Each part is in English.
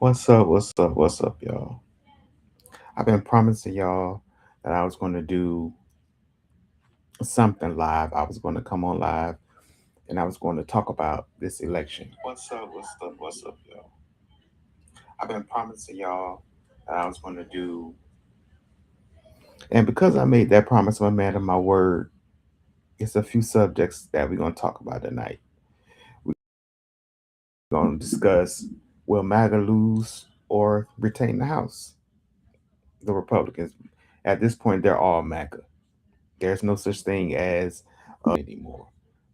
What's up, y'all? I've been promising y'all that I was going to do something live. I was going to come on live and I was going to talk about this election. What's up, y'all? I've been promising y'all that I was going to do, and because I made that promise, I'm a man of my word. It's a few subjects that we're going to talk about tonight. We're going to discuss, will MAGA lose or retain the House? The Republicans, at this point, they're all MAGA. There's no such thing as anymore.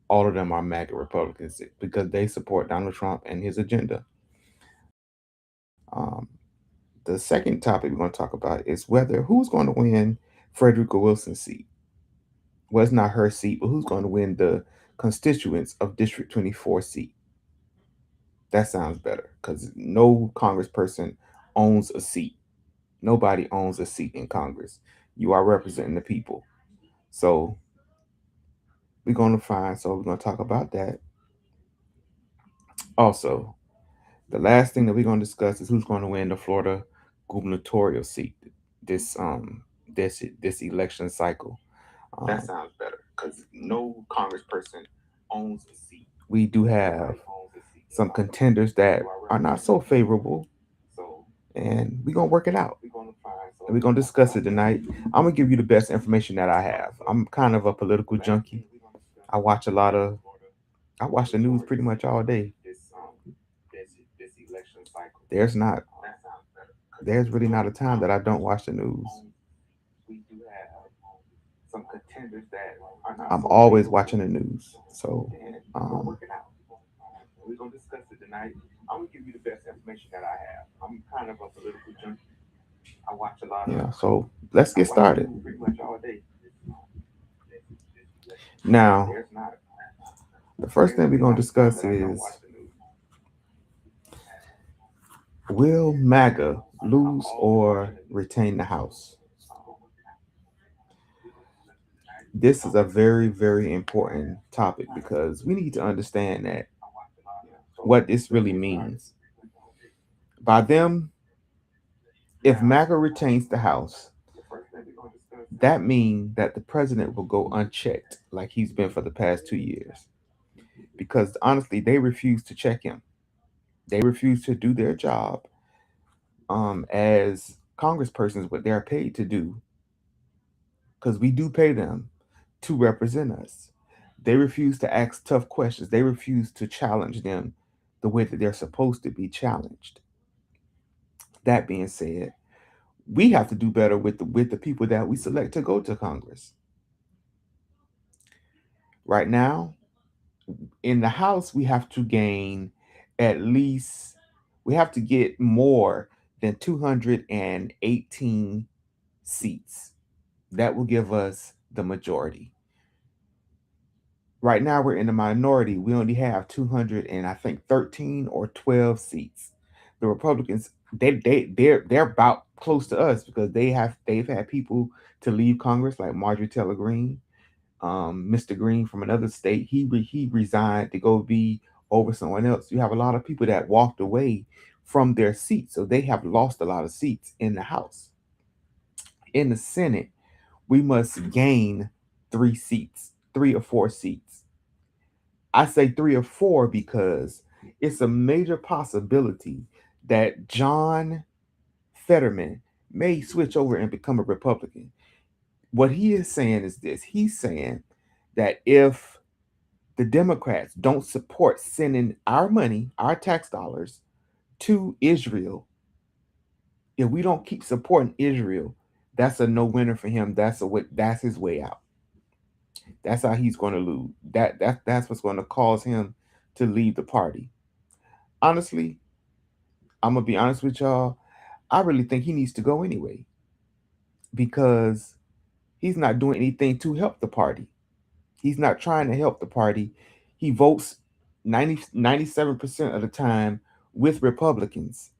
All of them are MAGA Republicans because they support Donald Trump and his agenda. Um, the second topic we're going to talk about is whether who's going to win Frederica Wilson's seat. Well, it's not her seat, but who's going to win the constituents of District 24 seat. That sounds better because no congressperson owns a seat. Nobody owns a seat in Congress. You are representing the people. So we're going to talk about that. Also, the last thing that we're going to discuss is who's going to win the Florida gubernatorial seat this this election cycle. That sounds better because no congressperson owns a seat. We do have some contenders that are not so favorable, and we're gonna work it out. And we're gonna discuss it tonight. I'm gonna give you the best information that I have. I'm kind of a political junkie. I watch a lot of I watch the news pretty much all day. There's not there's really not a time that I don't watch the news. I'm always watching the news. So we're gonna discuss it tonight. I'm gonna give you the best information that I have. I'm kind of a political junkie. I watch a lot of so let's get started. Pretty much all day. Now, the first thing we're gonna discuss is, will MAGA lose or retain the House? This is a very, very important topic because we need to understand that what this really means. By them, if MAGA retains the House, that means that the president will go unchecked like he's been for the past 2 years. Because honestly, they refuse to check him. They refuse to do their job as congresspersons, what they're paid to do, because we do pay them to represent us. They refuse to ask tough questions. They refuse to challenge them the way that they're supposed to be challenged. That being said, we have to do better with the people that we select to go to Congress. Right now, in the House, we have to gain at least we have to get more than 218 seats. That will give us the majority. Right now we're in the minority. We only have 200 and I think 13 or 12 seats. The Republicans they're about close to us because they've had people to leave Congress like Marjorie Taylor Greene, Mr. Green from another state. He resigned to go be over someone else. You have a lot of people that walked away from their seats, so they have lost a lot of seats in the House. In the Senate, we must gain 3 seats, 3 or 4 seats. I say 3 or 4 because it's a major possibility that John Fetterman may switch over and become a Republican. What he is saying is this: he's saying that if the Democrats don't support sending our money, our tax dollars to Israel, if we don't keep supporting Israel, that's a no winner for him. That's his way out. That's how he's going to lose. That's what's going to cause him to leave the party. Honestly, I'm gonna be honest with y'all. I really think he needs to go anyway because he's not doing anything to help the party. He's not trying to help the party. He votes 97% of the time with Republicans.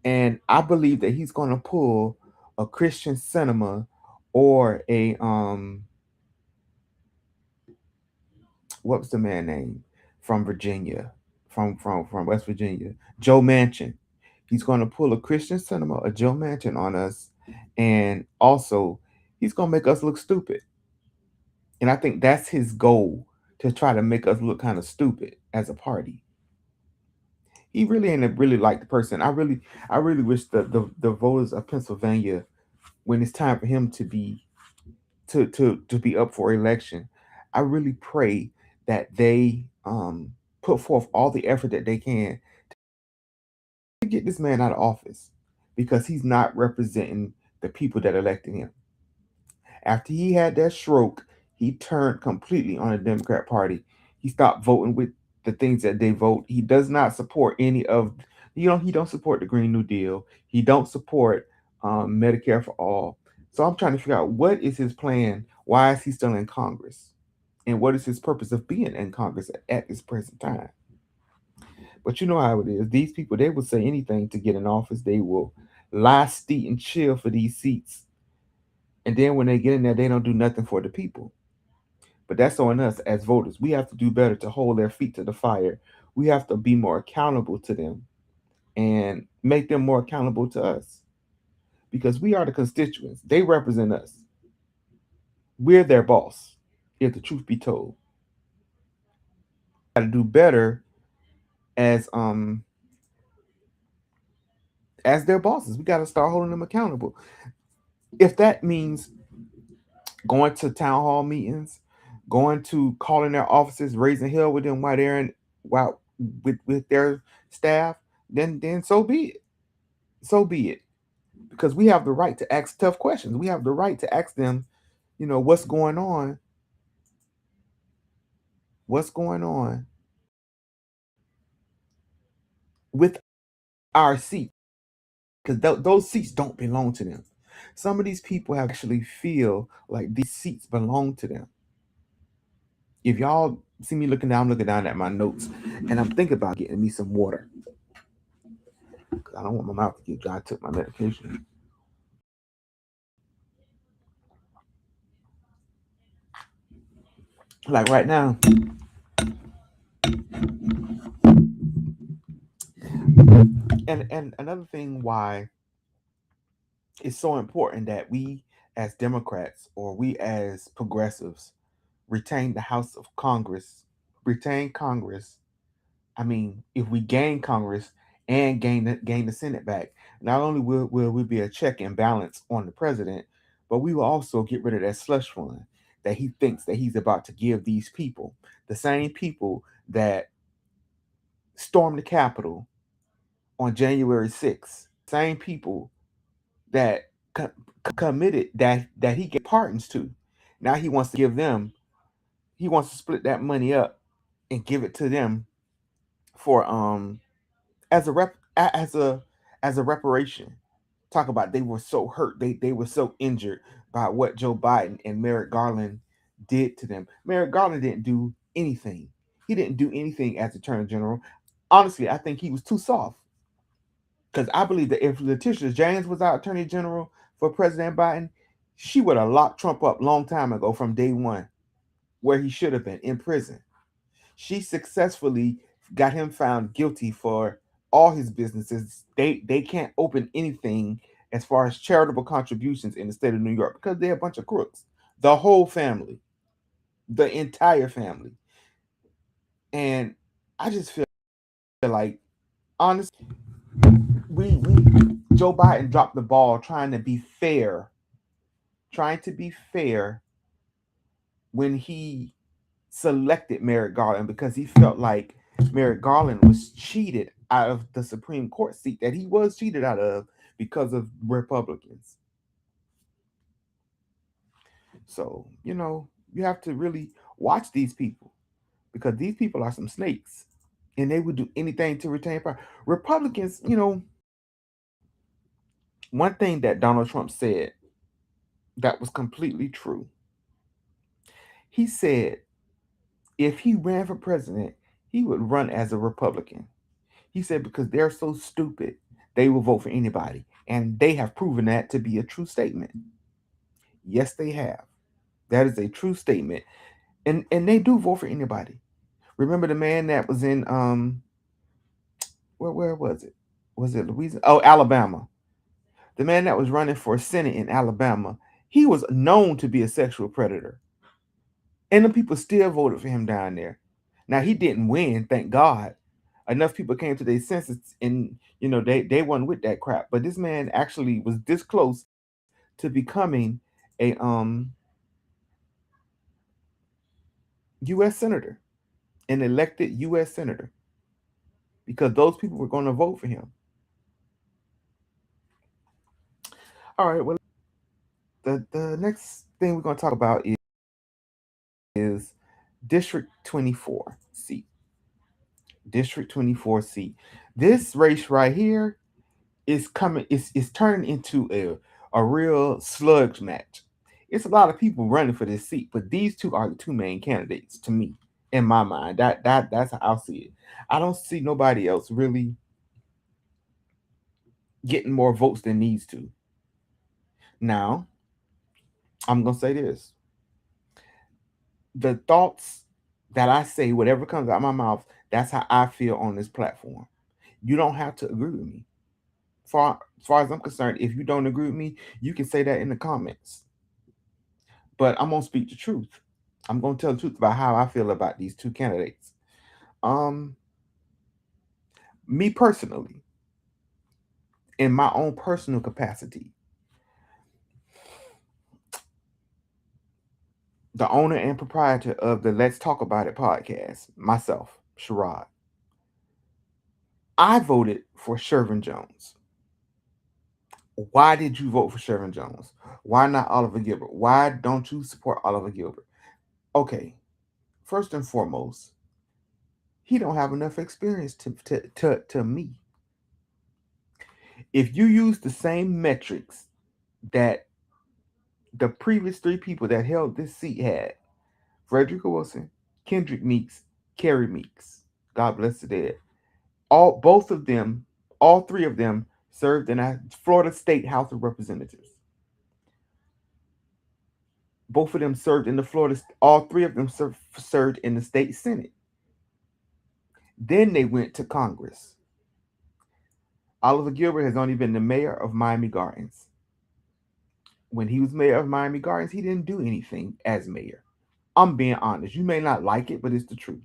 And I believe that he's going to pull a Christian cinema or a what was the man name from Virginia, from West Virginia, Joe Manchin. He's going to pull a Christian cinema, a Joe Manchin on us, and also he's going to make us look stupid. And I think that's his goal, to try to make us look kind of stupid as a party. He really ain't a really like the person. I really wish the voters of Pennsylvania, when it's time for him to be to be up for election, I really pray that they put forth all the effort that they can to get this man out of office, because he's not representing the people that elected him. After he had that stroke, he turned completely on the Democrat Party. He stopped voting with the things that they vote. He does not support any of, he don't support the Green New Deal. He don't support Medicare for all. So I'm trying to figure out, what is his plan? Why is he still in Congress? And what is his purpose of being in Congress at this present time? But you know how it is. These people, they will say anything to get in office. They will lie, steal, and chill for these seats. And then when they get in there, they don't do nothing for the people. But that's on us as voters. We have to do better to hold their feet to the fire. We have to be more accountable to them and make them more accountable to us, because we are the constituents. They represent us. We're their boss, if the truth be told. Got to do better as as their bosses. We got to start holding them accountable. If that means going to town hall meetings, going to calling their offices, raising hell with them while they're in, while with their staff, then so be it. So be it. Because we have the right to ask tough questions. We have the right to ask them, what's going on? What's going on with our seats? Because those seats don't belong to them. Some of these people have actually feel like these seats belong to them. If y'all see me looking down, I'm looking down at my notes, and I'm thinking about getting me some water. Because I don't want my mouth to get dry. I took my medication. Like right now. And another thing why it's so important that we as Democrats, or we as progressives, retain the House of Congress, retain Congress. I mean, if we gain Congress and gain the Senate back, not only will we be a check and balance on the president, but we will also get rid of that slush fund that he thinks that he's about to give these people, the same people that stormed the Capitol on January 6th, same people that committed that he gave pardons to. Now he wants to give them. He wants to split that money up and give it to them for as a as a reparation. Talk about, they were so hurt. They were so injured by what Joe Biden and Merrick Garland did to them. Merrick Garland didn't do anything. He didn't do anything as Attorney General. Honestly, I think he was too soft. Because I believe that if Letitia James was our Attorney General for President Biden, she would have locked Trump up long time ago from day one, where he should have been in prison. She successfully got him found guilty for all his businesses. They can't open anything as far as charitable contributions in the state of New York, because they're a bunch of crooks. The whole family, the entire family. And I just feel like, honestly, we Joe Biden dropped the ball trying to be fair when he selected Merrick Garland, because he felt like Merrick Garland was cheated out of the Supreme Court seat that he was cheated out of because of Republicans. So, you have to really watch these people, because these people are some snakes, and they would do anything to retain power. Republicans, one thing that Donald Trump said that was completely true. He said if he ran for president, he would run as a Republican. He said because they're so stupid, they will vote for anybody. And they have proven that to be a true statement. Yes, they have. That is a true statement. And they do vote for anybody. Remember the man that was in where was it? Was it Louisiana? Oh, Alabama. The man that was running for Senate in Alabama, he was known to be a sexual predator. And the people still voted for him down there. Now he didn't win, thank God. Enough people came to their senses and they wasn't with that crap. But this man actually was this close to becoming a US senator, an elected US senator, because those people were going to vote for him. All right, well, the next thing we're going to talk about is District 24 seat. District 24 seat. This race right here is coming, it's turning into a real sludge match. It's a lot of people running for this seat, but these two are the two main candidates to me, in my mind. That's how I see it. I don't see nobody else really getting more votes than needs to. Now, I'm gonna say this. The thoughts that I say, whatever comes out of my mouth, that's how I feel on this platform. You don't have to agree with me. As far as I'm concerned, if you don't agree with me, you can say that in the comments. But I'm gonna speak the truth. I'm gonna tell the truth about how I feel about these two candidates. Um, Me personally, in my own personal capacity, the owner and proprietor of the Let's Talk About It podcast, myself, Sherrod, I voted for Shervin Jones. Why did you vote for Shervin Jones? Why not Oliver Gilbert? Why don't you support Oliver Gilbert? Okay, first and foremost, he don't have enough experience to me. If you use the same metrics that the previous three people that held this seat had, Frederica Wilson, Kendrick Meeks, Kerry Meeks, God bless the dead. All three of them served in a Florida State House of Representatives. Both of them served in the Florida. All three of them served in the state Senate. Then they went to Congress. Oliver Gilbert has only been the mayor of Miami Gardens. When he was mayor of Miami Gardens, he didn't do anything as mayor. I'm being honest. You may not like it, but it's the truth.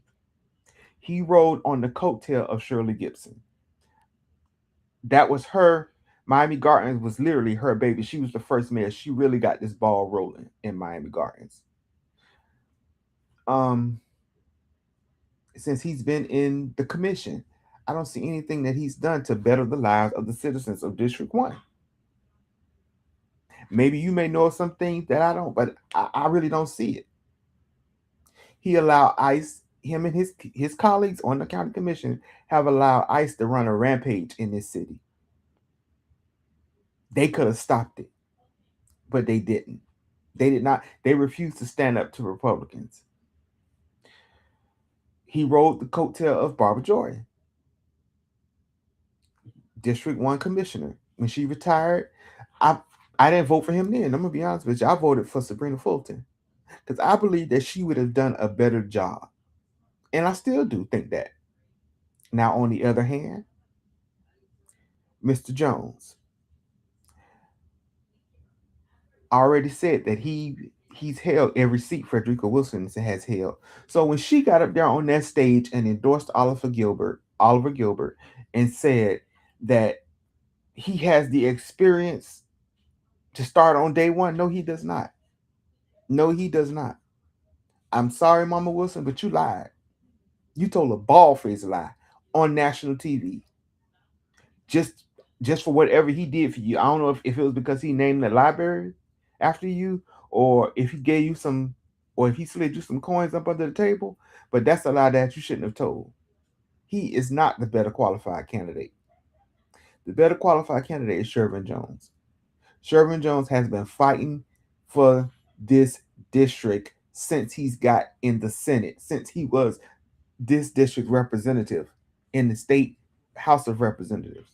He rode on the coattail of Shirley Gibson. That was her. Miami Gardens was literally her baby. She was the first mayor. She really got this ball rolling in Miami Gardens. Since he's been in the commission, I don't see anything that he's done to better the lives of the citizens of District 1. Maybe you may know some things that I don't, but I really don't see it. He allowed ICE, him and his colleagues on the county commission have allowed ICE to run a rampage in this city. They could have stopped it, but they didn't. They did not. They refused to stand up to Republicans. He rode the coattail of Barbara Joy, District 1 commissioner. When she retired, I I didn't vote for him then. I'm gonna be honest with you. I voted for Sabrina Fulton because I believe that she would have done a better job. And I still do think that. Now, on the other hand, Mr. Jones already said that he's held every seat Frederica Wilson has held. So when she got up there on that stage and endorsed Oliver Gilbert, and said that he has the experience to start on day one, no, he does not. No, he does not. I'm sorry, Mama Wilson, but you lied. You told a bald-faced lie on national TV. Just just for whatever he did for you. I don't know if it was because he named the library after you, or if he gave you some, or if he slid you some coins up under the table. But that's a lie that you shouldn't have told. He is not the better qualified candidate. The better qualified candidate is Shervin Jones. Shervin Jones has been fighting for this district since he's got in the Senate, since he was this district representative in the state House of Representatives.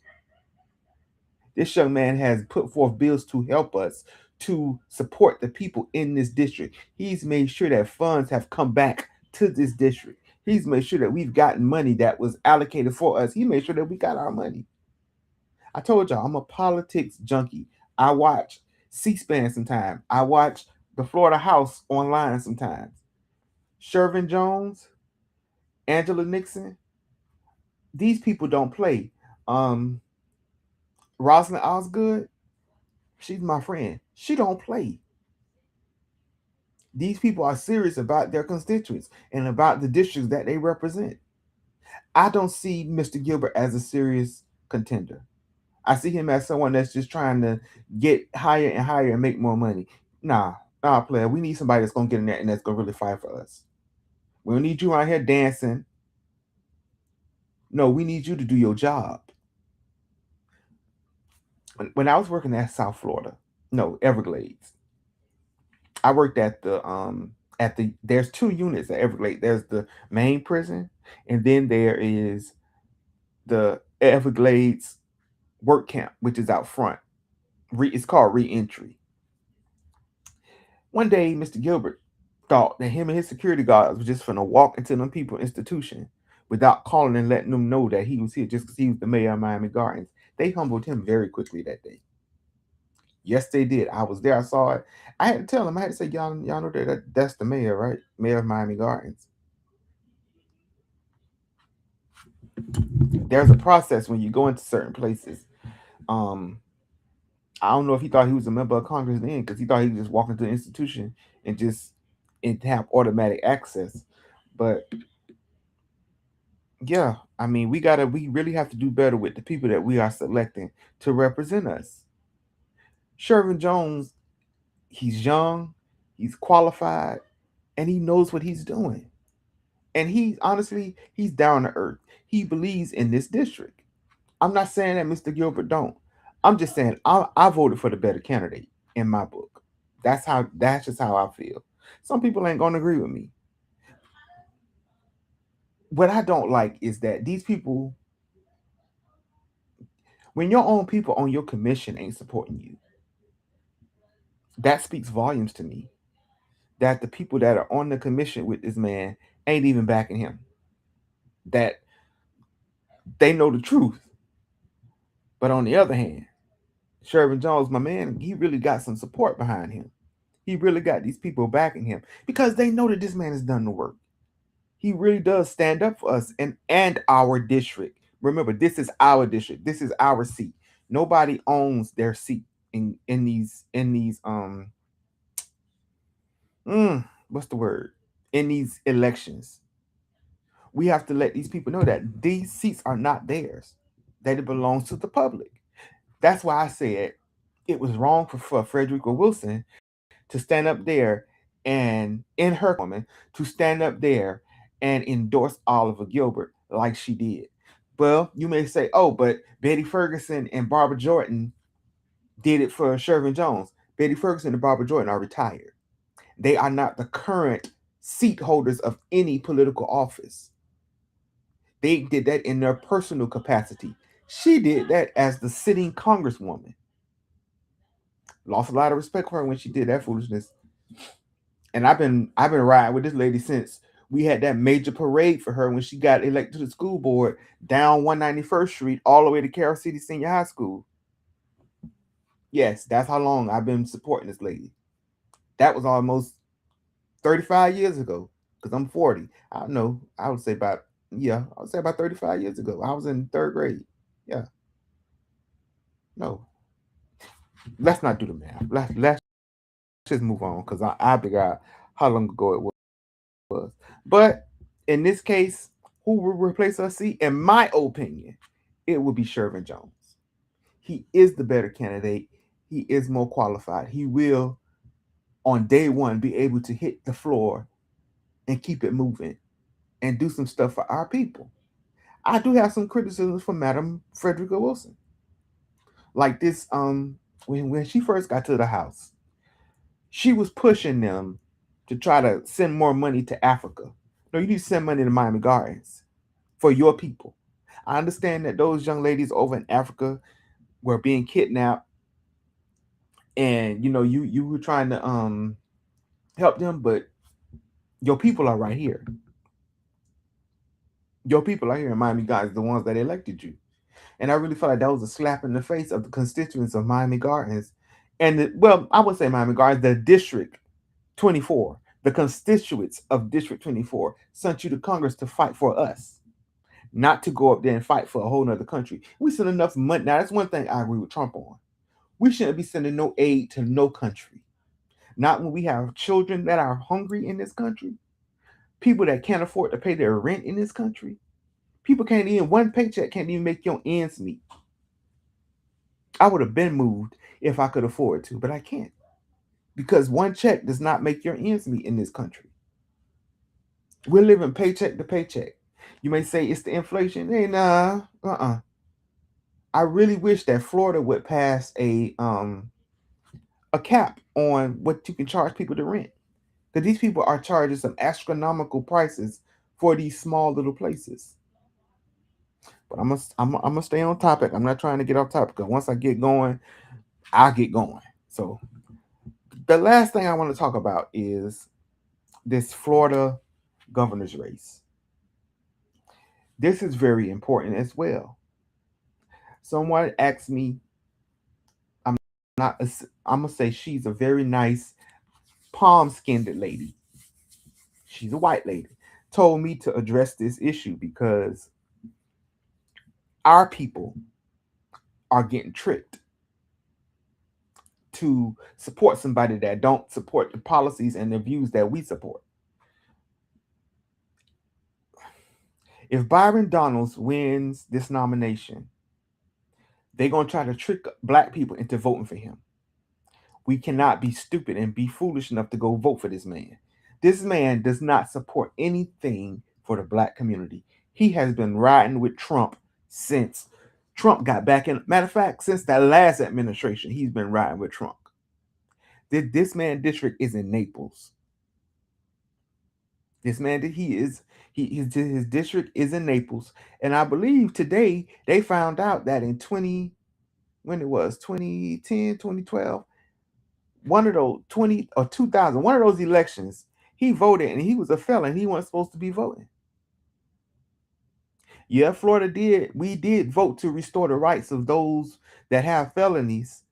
This young man has put forth bills to help us to support the people in this district. He's made sure that funds have come back to this district. He's made sure that we've gotten money that was allocated for us. He made sure that we got our money. I told y'all I'm a politics junkie. I watch C-SPAN sometimes. I watch the Florida House online sometimes. Shervin Jones, Angela Nixon, these people don't play. Um, Rosalind Osgood, she's my friend. She don't play. These people are serious about their constituents and about the districts that they represent. I don't see Mr. Gilbert as a serious contender. I see him as someone that's just trying to get higher and higher and make more money. Nah, player. We need somebody that's gonna get in there and that's gonna really fight for us. We don't need you out here dancing. No, we need you to do your job. When I was working at South Florida, no, Everglades, I worked at the there's two units at Everglades. There's the main prison, and then there is the Everglades work camp, which is out front. It's called reentry. One day, Mr. Gilbert thought that him and his security guards was just gonna walk into them people institution without calling and letting them know that he was here just because he was the mayor of Miami Gardens. They humbled him very quickly that day. Yes, they did. I was there. I saw it. I had to tell him. I had to say, y'all know that's the mayor, right? Mayor of Miami Gardens. There's a process when you go into certain places. Um, I don't know if he thought he was a member of Congress then, because he thought he could just walk into the institution and just and have automatic access. But yeah, I mean, we really have to do better with the people that we are selecting to represent us. Shervin Jones, he's young, he's qualified, and he knows what he's doing. And he honestly, he's down to earth. He believes in this district. I'm not saying that Mr. Gilbert don't. I'm just saying I voted for the better candidate in my book. That's just how I feel. Some people ain't gonna agree with me. What I don't like is that these people, when your own people on your commission ain't supporting you, that speaks volumes to me. That the people that are on the commission with this man ain't even backing him. That they know the truth. But on the other hand, Shervin Jones, my man, he really got some support behind him. He really got these people backing him because they know that this man has done the work. He really does stand up for us and our district. Remember, this is our district. This is our seat. Nobody owns their seat in what's the word? In these elections. We have to let these people know that these seats are not theirs. That it belongs to the public. That's why I said it was wrong for Frederica Wilson to stand up there and in her woman to stand up there and endorse Oliver Gilbert like she did. Well, you may say, oh, but Betty Ferguson and Barbara Jordan did it for Shervin Jones. Betty Ferguson and Barbara Jordan are retired. They are not the current seat holders of any political office. They did that in their personal capacity. She did that as the sitting congresswoman. Lost a lot of respect for her when she did that foolishness. And I've been riding with this lady since we had that major parade for her when she got elected to the school board down 191st Street all the way to Carroll City Senior High School. Yes, that's how long I've been supporting this lady. That was almost 35 years ago because I'm 40. I don't know. I would say about 35 years ago. I was in third grade. Yeah. No. Let's not do the math. Let's just move on because I figure out how long ago it was. But in this case, who will replace us? See, in my opinion, it will be Shervin Jones. He is the better candidate. He is more qualified. He will, on day one, be able to hit the floor and keep it moving and do some stuff for our people. I do have some criticisms for Madam Frederica Wilson. Like this, when she first got to the House, she was pushing them to try to send more money to Africa. No, you need to send money to Miami Gardens for your people. I understand that those young ladies over in Africa were being kidnapped, and you were trying to help them, but your people are right here. Your people are here in Miami Gardens, the ones that elected you. And I really felt like that was a slap in the face of the constituents of Miami Gardens. And well, I would say Miami Gardens, the District 24, the constituents of District 24 sent you to Congress to fight for us, not to go up there and fight for a whole nother country. We send enough money. Now, that's one thing I agree with Trump on. We shouldn't be sending no aid to no country. Not when we have children that are hungry in this country, people that can't afford to pay their rent in this country. People can't even, one paycheck can't even make your ends meet. I would have been moved if I could afford to, but I can't because one check does not make your ends meet in this country. We're living paycheck to paycheck. You may say it's the inflation. Hey, nah, I really wish that Florida would pass a cap on what you can charge people to rent. Because these people are charging some astronomical prices for these small little places. But I'm gonna stay on topic. I'm not trying to get off topic because once I get going, I'll get going. So the last thing I want to talk about is this Florida governor's race. This is very important as well. Someone asked me, I'm not, I'm gonna say she's a very nice, palm skinned lady. She's a white lady. Told me to address this issue because our people are getting tricked to support somebody that don't support the policies and the views that we support. If Byron Donalds wins this nomination, they're going to try to trick black people into voting for him. We cannot be stupid and be foolish enough to go vote for this man. This man does not support anything for the black community. He has been riding with Trump since Trump got back in. Matter of fact, since that last administration, he's been riding with Trump. This man district is in Naples. This man, his district is in Naples, and I believe today they found out that in 20 when it was 2010, 2012, one of those 20 or 2000, one of those elections, he voted and he was a felon. He wasn't supposed to be voting. Yeah, Florida did. We did vote to restore the rights of those that have felonies,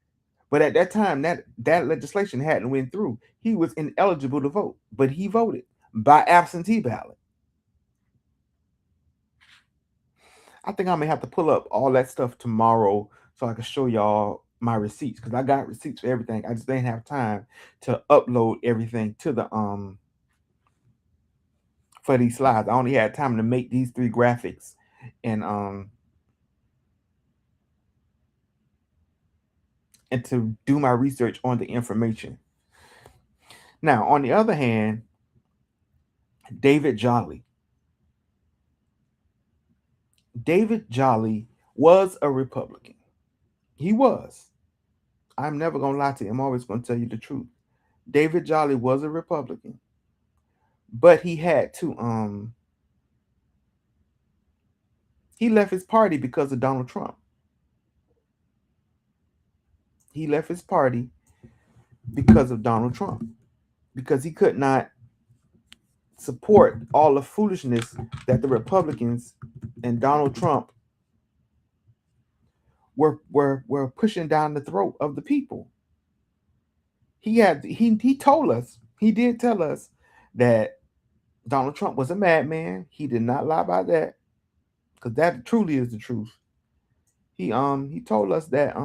but at that time, that legislation hadn't went through. He was ineligible to vote, but he voted by absentee ballot. I think I may have to pull up all that stuff tomorrow so I can show y'all my receipts because I got receipts for everything. I just didn't have time to upload everything to the for these slides. I only had time to make these three graphics and to do my research on the information. Now, on the other hand, David Jolly. David Jolly was a Republican. He was. I'm never gonna lie to you. I'm always gonna tell you the truth. David Jolly was a Republican, but he left his party because of Donald Trump. He left his party because of Donald Trump because he could not support all the foolishness that the Republicans and Donald Trump were pushing down the throat of the people. He told us, he did tell us that Donald Trump was a madman. He did not lie about that because that truly is the truth. He told us that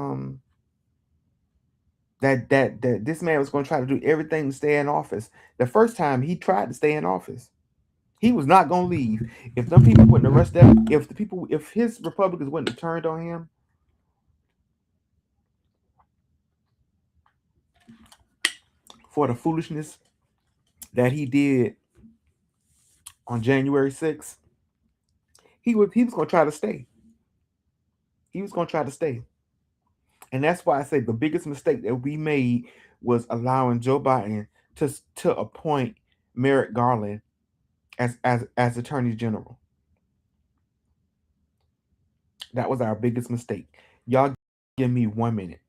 this man was going to try to do everything to stay in office. The first time he tried to stay in office, he was not going to leave. If them people wouldn't arrest them, if his Republicans wouldn't have turned on him for the foolishness that he did on January 6th, he was going to try to stay. He was going to try to stay. And that's why I say the biggest mistake that we made was allowing Joe Biden to appoint Merrick Garland as Attorney General. That was our biggest mistake. Y'all give me 1 minute.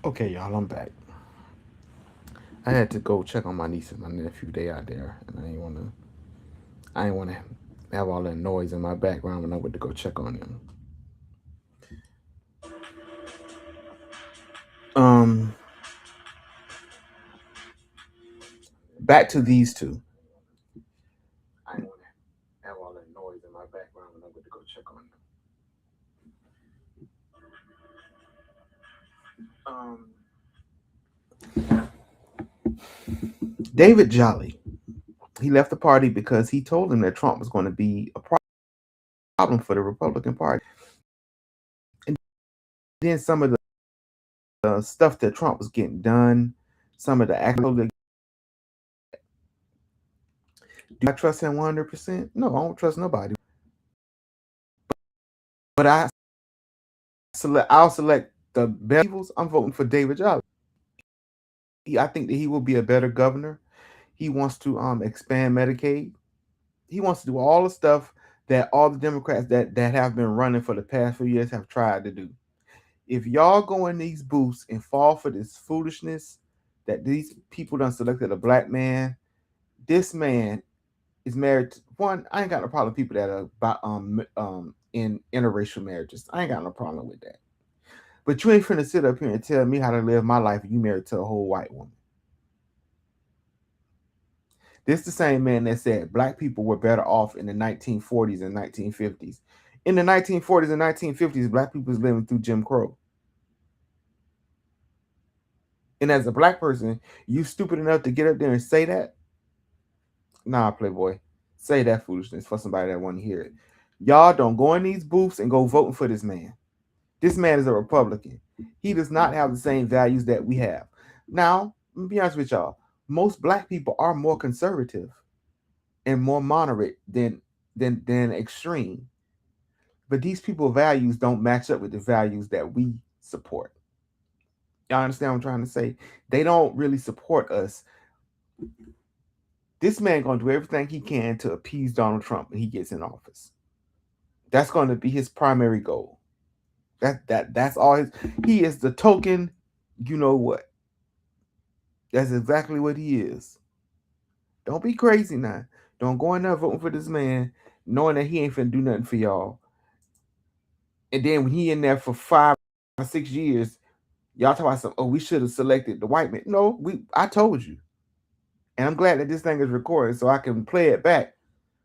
Okay, y'all, I'm back. I had to go check on my niece and my nephew. They out there, and I ain't wanna have all that noise in my background when I went to go check on them. Um, Back to these two. I ain't wanna have all that noise in my background when I went to go check on them. David Jolly. He left the party because he told him that Trump was going to be a problem for the Republican Party. And then some of the stuff that Trump was getting done, some of the actual. Do I trust him 100%? No, I don't trust nobody. But I'll select the best evils. I'm voting for David Jolly. I think that he will be a better governor. He wants to expand Medicaid. He wants to do all the stuff that all the Democrats that have been running for the past few years have tried to do. If y'all go in these booths and fall for this foolishness that these people done selected a black man, this man is married to one. I ain't got no problem with people that are in interracial marriages. I ain't got no problem with that. But you ain't finna sit up here and tell me how to live my life if you married to a whole white woman. This the same man that said black people were better off in the 1940s and 1950s. In the 1940s and 1950s, black people was living through Jim Crow. And as a black person, you stupid enough to get up there and say that? Nah, Playboy. Say that foolishness for somebody that want to hear it. Y'all don't go in these booths and go voting for this man. This man is a Republican. He does not have the same values that we have. Now, let me be honest with y'all. Most black people are more conservative and more moderate than extreme. But these people's values don't match up with the values that we support. Y'all understand what I'm trying to say? They don't really support us. This man gonna do everything he can to appease Donald Trump when he gets in office. That's going to be his primary goal. That's all his. He is the token. You know what? That's exactly what he is. Don't be crazy now. Don't go in there voting for this man, knowing that he ain't finna do nothing for y'all. And then when he in there for 5 or 6 years, y'all talk about some. Oh, we should have selected the white man. No, I told you, and I'm glad that this thing is recorded so I can play it back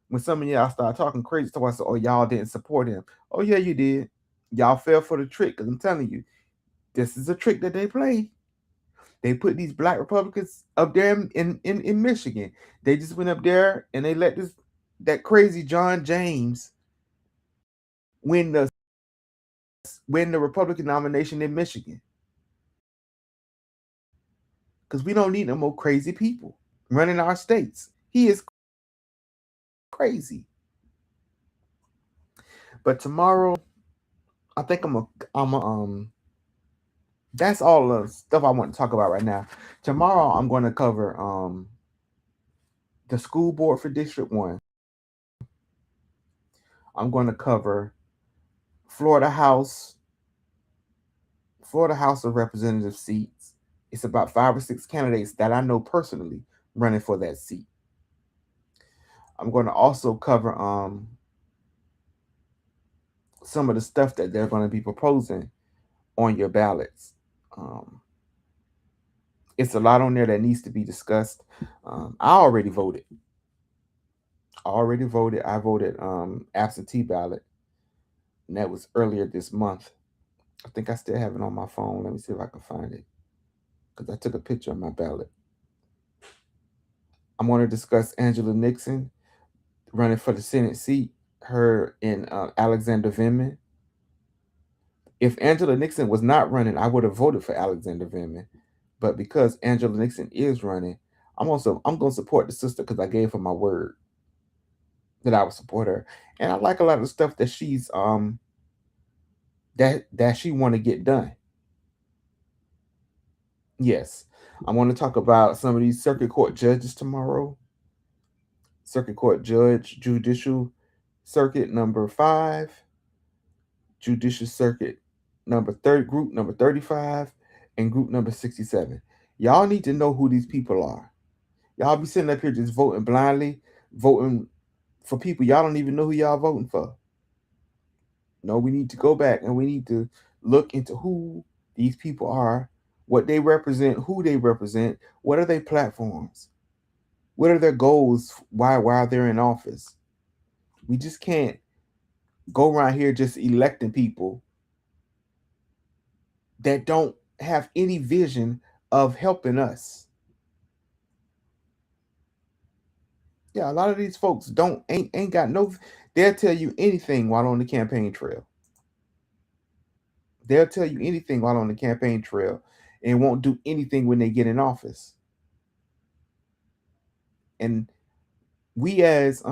when some of y'all start talking crazy. So I said, "Oh, y'all didn't support him." Oh yeah, you did. Y'all fell for the trick because I'm telling you, this is a trick that they play. They put these black Republicans up there in Michigan. They just went up there and they let that crazy John James win the Republican nomination in Michigan. Because we don't need no more crazy people running our states. He is crazy. But tomorrow, I think that's all the stuff I want to talk about right now. Tomorrow I'm going to cover the school board for District 1. I'm going to cover Florida House Florida House of Representatives seats. It's about 5 or 6 candidates that I know personally running for that seat. I'm going to also cover some of the stuff that they're going to be proposing on your ballots. Um, it's a lot on there that needs to be discussed. I already voted. I voted absentee ballot, and that was earlier this month. I think I still have it on my phone. Let me see if I can find it because I took a picture of my ballot. I'm going to discuss Angela Nixon running for the Senate seat, her and Alexander Vindman. If Angela Nixon was not running, I would have voted for Alexander Vindman. But because Angela Nixon is running, I'm going to support the sister because I gave her my word that I would support her, and I like a lot of the stuff that she's that she want to get done. Yes, I want to talk about some of these circuit court judges tomorrow. Circuit Court Judge, Judicial Circuit number 5, Judicial Circuit number 30, Group number 35, and group number 67. Y'all need to know who these people are. Y'all be sitting up here just voting blindly, voting for people y'all don't even know who y'all voting for. No, we need to go back and we need to look into who these people are, what they represent, who they represent, what are their platforms, what are their goals, why they're in office. We just can't go around here just electing people that don't have any vision of helping us. Yeah, a lot of these folks don't ain't got no. They'll tell you anything while on the campaign trail. They'll tell you anything while on the campaign trail, and won't do anything when they get in office. And we as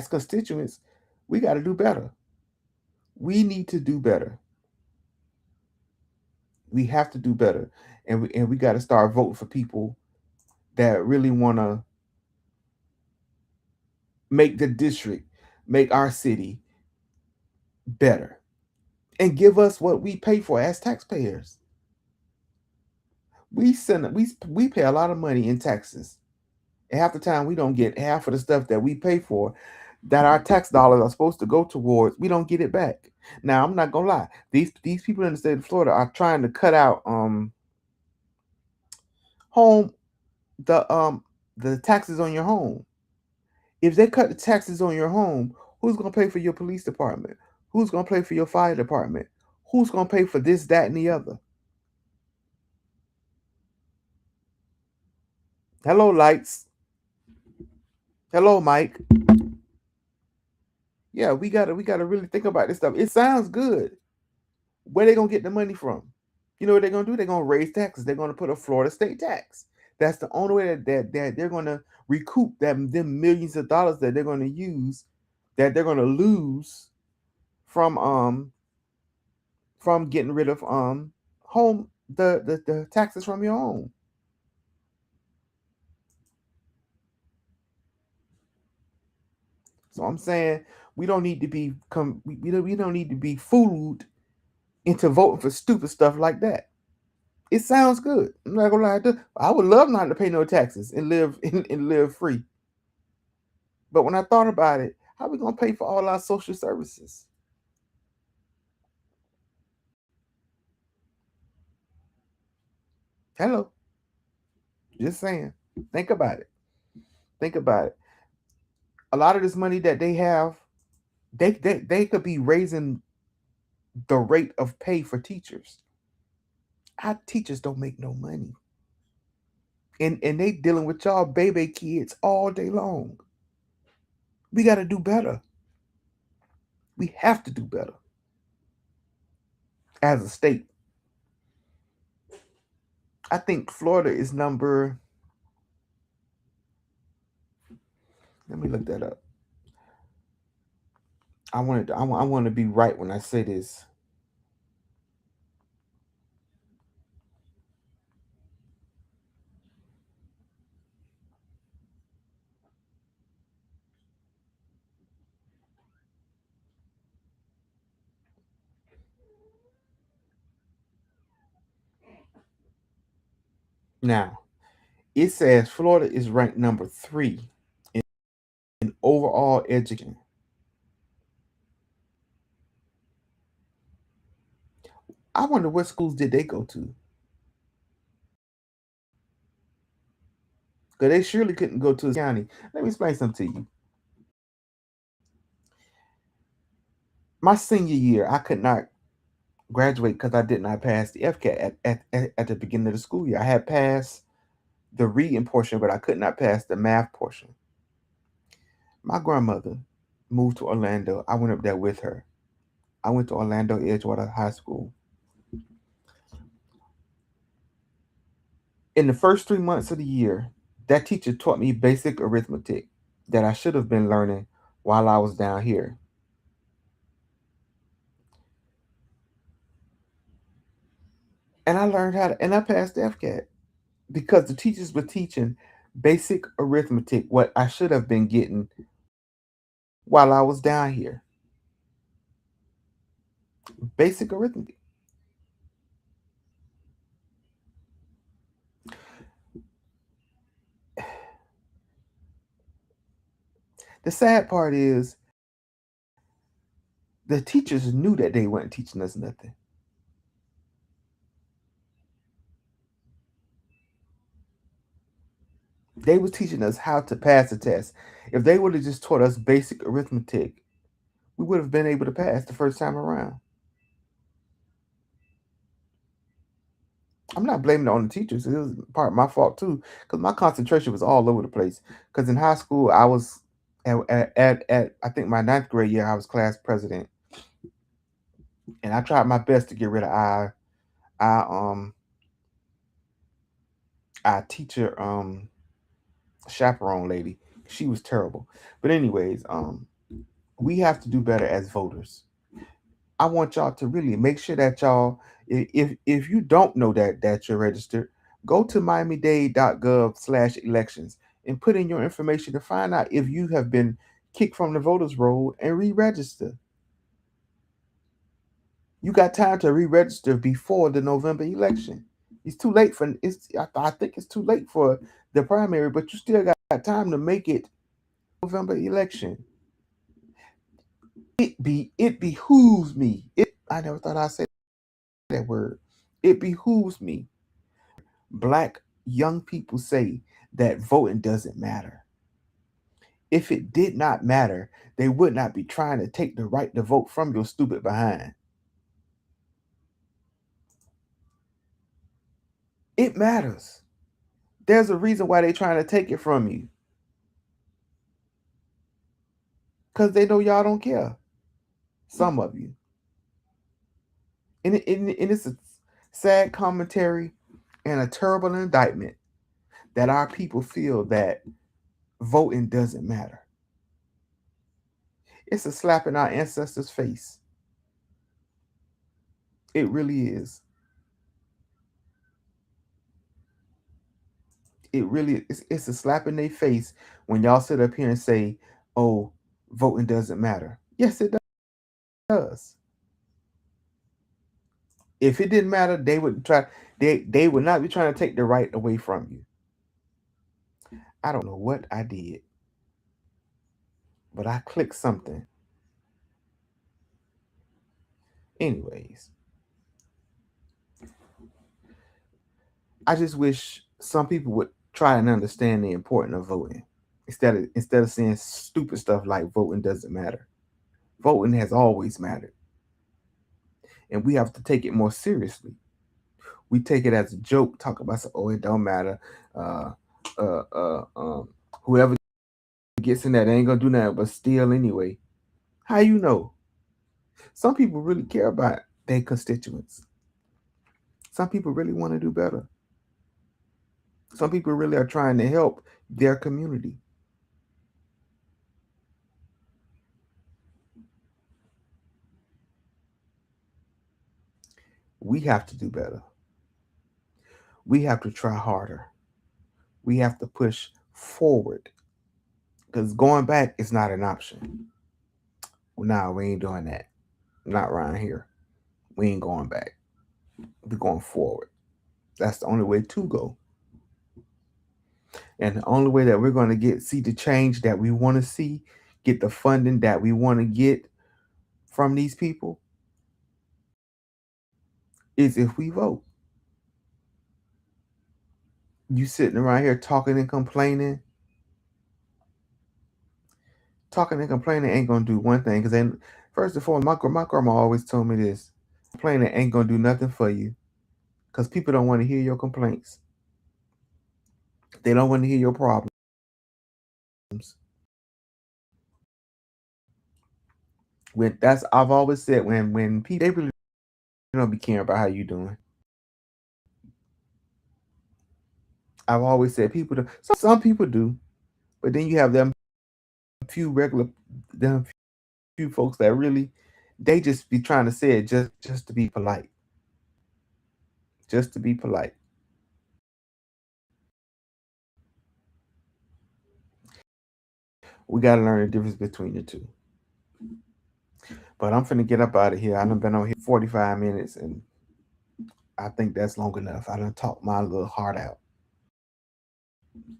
constituents, we got to do better. We need to do better. We have to do better, and we got to start voting for people that really want to make the district, make our city better, and give us what we pay for as taxpayers. We pay a lot of money in taxes. And half the time we don't get half of the stuff that we pay for that our tax dollars are supposed to go towards. We don't get it back. Now I'm not gonna lie. These people in the state of Florida are trying to cut out home the taxes on your home. If they cut the taxes on your home, who's gonna pay for your police department? Who's gonna pay for your fire department? Who's gonna pay for this, that, and the other? Hello, lights. Hello, Mike. Yeah, we gotta really think about this stuff. It sounds good. Where they gonna get the money from? You know what they're gonna do? They're gonna raise taxes. They're gonna put a Florida state tax. That's the only way that they're gonna recoup them millions of dollars that they're gonna use, that they're gonna lose from getting rid of home the taxes from your home. So I'm saying we don't need to be we don't need to be fooled into voting for stupid stuff like that. It sounds good. I'm not gonna lie. I would love not to pay no taxes and live and live free. But when I thought about it, how are we gonna pay for all our social services? Hello, just saying. Think about it. Think about it. A lot of this money that they have, they could be raising the rate of pay for teachers. Our teachers don't make no money, and they dealing with y'all baby kids all day long. We got to do better. We have to do better as a state. I think Florida is number. Let me look that up. I want to be right when I say this. Now, it says Florida is ranked number 3 in overall education. I wonder what schools did they go to? Because they surely couldn't go to the county. Let me explain something to you. My senior year, I could not graduate because I did not pass the FCAT at the beginning of the school year. I had passed the reading portion, but I could not pass the math portion. My grandmother moved to Orlando. I went up there with her. I went to Orlando Edgewater High School. In the first 3 months of the year, that teacher taught me basic arithmetic that I should have been learning while I was down here. And I learned how to, and I passed the FCAT because the teachers were teaching basic arithmetic, what I should have been getting while I was down here. Basic arithmetic. The sad part is the teachers knew that they weren't teaching us nothing. They was teaching us how to pass the test. If they would have just taught us basic arithmetic, we would have been able to pass the first time around. I'm not blaming it on the teachers. It was part of my fault too, because my concentration was all over the place. Because in high school, I was at I think my ninth grade year, I was class president, and I tried my best to get rid of I our teacher chaperone lady. She was terrible. But anyways, we have to do better as voters. I want y'all to really make sure that y'all, if you don't know that you're registered, go to miamidade.gov/elections and put in your information to find out if you have been kicked from the voters roll and re-register. You got time to re-register before the November election. It's too late for it's. I think it's too late for the primary, but you still got time to make it November election. It behooves me. I never thought I'd say that word. It behooves me. Black young people say that voting doesn't matter. If it did not matter, they would not be trying to take the right to vote from your stupid behind. It matters. There's a reason why they're trying to take it from you. Because they know y'all don't care. Some of you. And it's a sad commentary and a terrible indictment that our people feel that voting doesn't matter. It's a slap in our ancestors' face. It really is. It's a slap in their face when y'all sit up here and say, "Oh, voting doesn't matter." Yes, it does. If it didn't matter, they would try. They would not be trying to take the right away from you. I don't know what I did, but I clicked something. Anyways, I just wish some people would try and understand the importance of voting instead of saying stupid stuff like voting doesn't matter. Voting has always mattered, and we have to take it more seriously. We take it as a joke, talk about, oh, it don't matter. Uh, Whoever gets in that ain't gonna do nothing but steal anyway. How you know? Some people really care about their constituents. Some people really want to do better. Some people really are trying to help their community. We have to do better. We have to try harder. We have to push forward because going back is not an option. Well, nah, we ain't doing that. Not around here. We ain't going back. We're going forward. That's the only way to go. And the only way that we're going to see the change that we want to see, get the funding that we want to get from these people is if we vote. You sitting around here talking and complaining. Talking and complaining ain't going to do one thing. Because then, first and foremost, my grandma always told me this. Complaining ain't going to do nothing for you. Because people don't want to hear your complaints. They don't want to hear your problems. I've always said when people, they really don't be caring about how you doing. I've always said people do. Some people do, but then you have them them few folks that really, they just be trying to say it just to be polite, just to be polite. We got to learn the difference between the two. But I'm finna get up out of here. I done been on here 45 minutes, and I think that's long enough. I done talked my little heart out.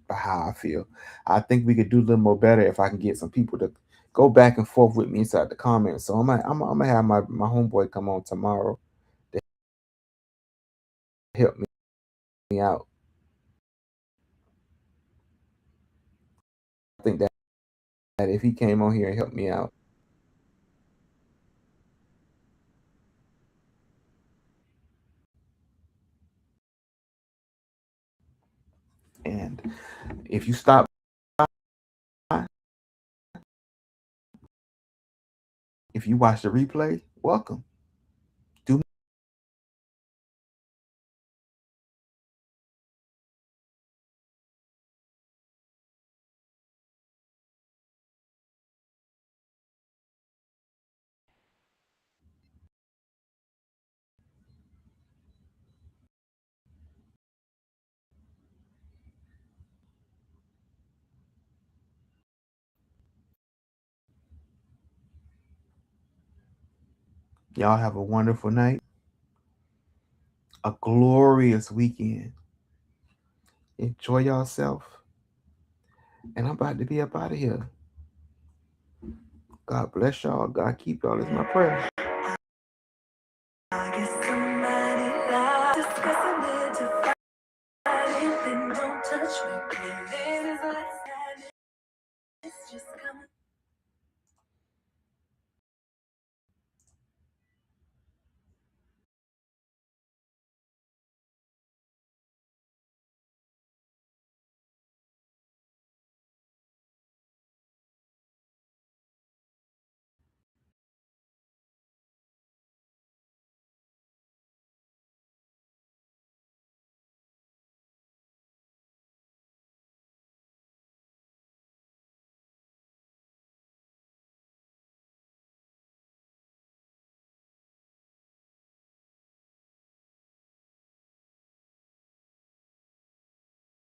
by how I feel. I think we could do a little more better if I can get some people to go back and forth with me inside the comments. So I'm gonna have my homeboy come on tomorrow to help me out. I think that if he came on here and helped me out, and if you stop by, if you watch the replay, welcome. Do y'all have a wonderful night, a glorious weekend. Enjoy yourself, and I'm about to be up out of here. God bless y'all. God keep y'all is my prayer.